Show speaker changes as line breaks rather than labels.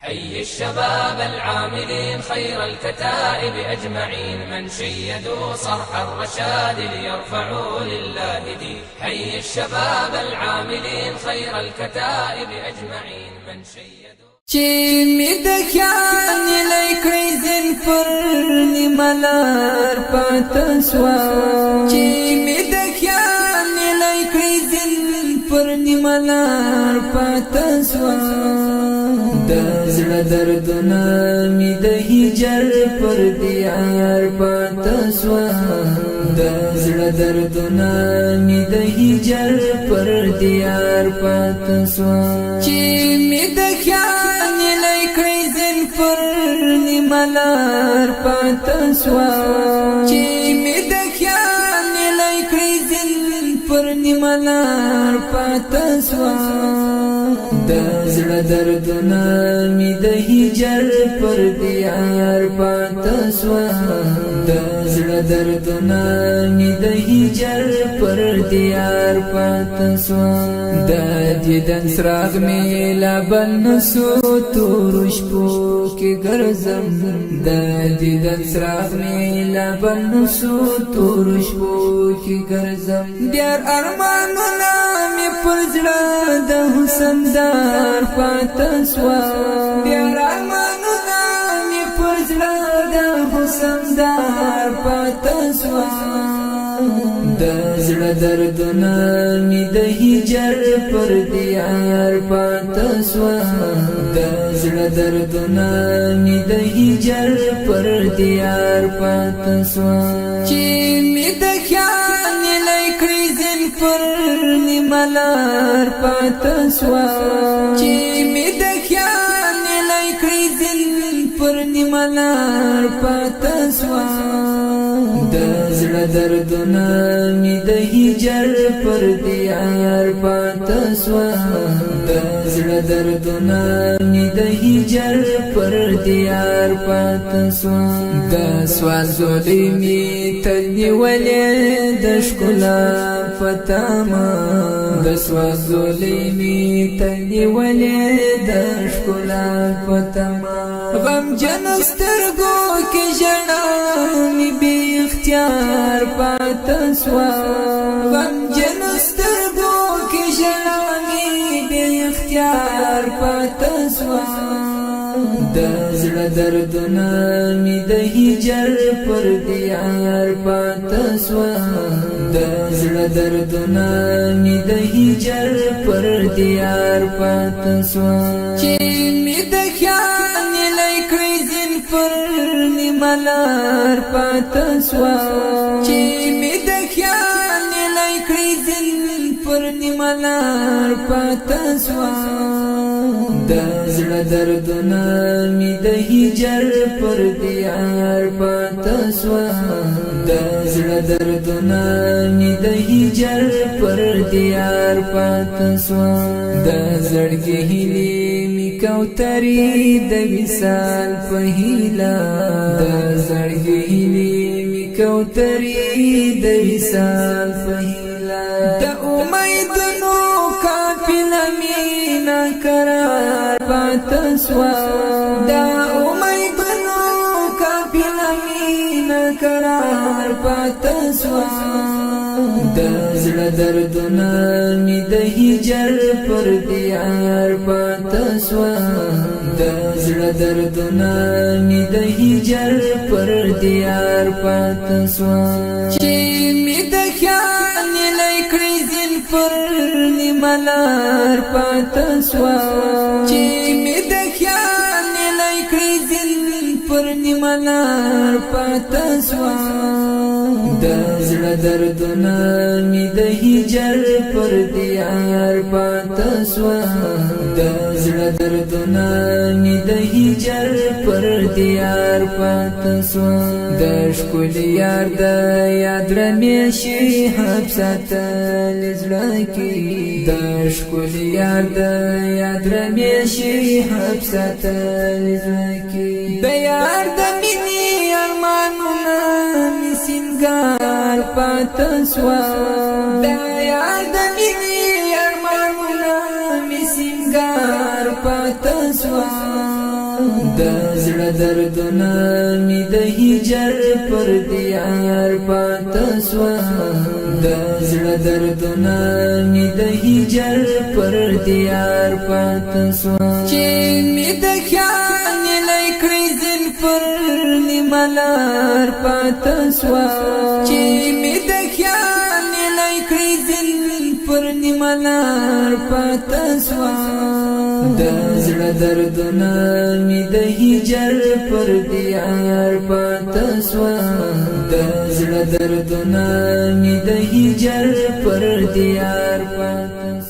حي الشباب العاملين خير الكتائب أجمعين، من شيدوا صرح الرشاد ليرفعوا لله دين. حي الشباب العاملين خير الكتائب أجمعين، من شيدوا
چی می دخیانی لیکړی زین پر نیملار پاتسوا، چی می دخیانی لیکړی زین پر نیملار پاتسوا، د زړه دردونه می د هجر پر دیار پاتسوا، د زړه دردونه می د هجر پر دیار پاتسوا، چی می دخیانی لیکړی زین پر نیملار پاتسوا، چی می دخیانی لیکړی زین پر نیملار پاتسوا، د زړه دردونه می د هجر پر دیار پاتسوا، د زړه دردونه می د هجر پر دیار پاتسوا، د دیدن سراغ می لبن نسو تور شپو کې ګرځم، د دیدن سراغ می لبن نسو تور شپو کې ګرځم، ډېر ارمانونه می پر زړه د حسن دار پاتسوا، ډېر ارمانونه می پر زړه د حسن دار پاتسوا، د زړه دردونه می د هجر پر دیار پاتسوا، د زړه دردونه می د هجر پر دیار پاتسوا، چی می د خیال لیکړی زین پر نیملار پاتسوا، چی می د خیال لیکړی زین پر نیملار پاتسوا، د زړه دردونه می د هجر پر دیار پاتسوا، د زړه دردونه می د هجر پر دیار پاتسوا، د سوال زولې می تنیولې د ښکلا پتاما، د سوال زولې می تنیولې د ښکلا پتاما، غم جن سترګو کې ژړا می بی اختیار پاتسوا، غم جن سترګو کې ژړا می بی اختیار پاتسوا، د زړه دردونه می د هجر پر دیار پاتسوا، د زړه دردونه می د هجر پر دیار پاتسوا، چی می د خیال لیکړی زین پر نیملار پاتسوا، چی می د خیال لیکړی زین پر نیملار پاتسوا، د زړه دردونه می د هجر پر دیار پاتسوا، د زړه دردونه می د هجر پر دیار پاتسوا، د زړګي هیلې می کوتري د وصال په هیله، د زړګي هیلې می کوتري د وصال په هیله، د امیدونو قافله می ناقرار پاتسوا، د امیدونو قافله می ناقرار پاتسوا، د زړه دردونه می د هجر پر دیار پاتسوا، د زړه دردونه می د هجر پر دیار پاتسوا، چی می د خیال لیکړی زین پر نیملار پاتسوا، چی می د خیال لیکړی زین پر نیملار پاتسوا، د زړه دردونه می د هجر پر دیار پاتسوا، د زړه دردونه می د هجر پر دیار پاتسوا، د ښکلي یار د یاد رمیشي حبساتل زړه کې، د ښکلي یار د یاد رمیشي حبساتل زړه کې، د یار د مینې ارمانونه می سینګار پاتسوا، د یار د مینې ارمانونه می سینګار پاتسوا، د زړه دردونه می د هجر پر دیار پاتې سوا د زړه دردونه می د هجر پر دیار پاتې سوا چې می د خیال لیکړې زین پر نیملار پاتې سوا چې می د خیال لیکړې زین پر نیملار پاتې سوا د زړه دردونه می د هجر پر دیار پاتې سوا د زړه دردونه می د هجر پر دیار پاتې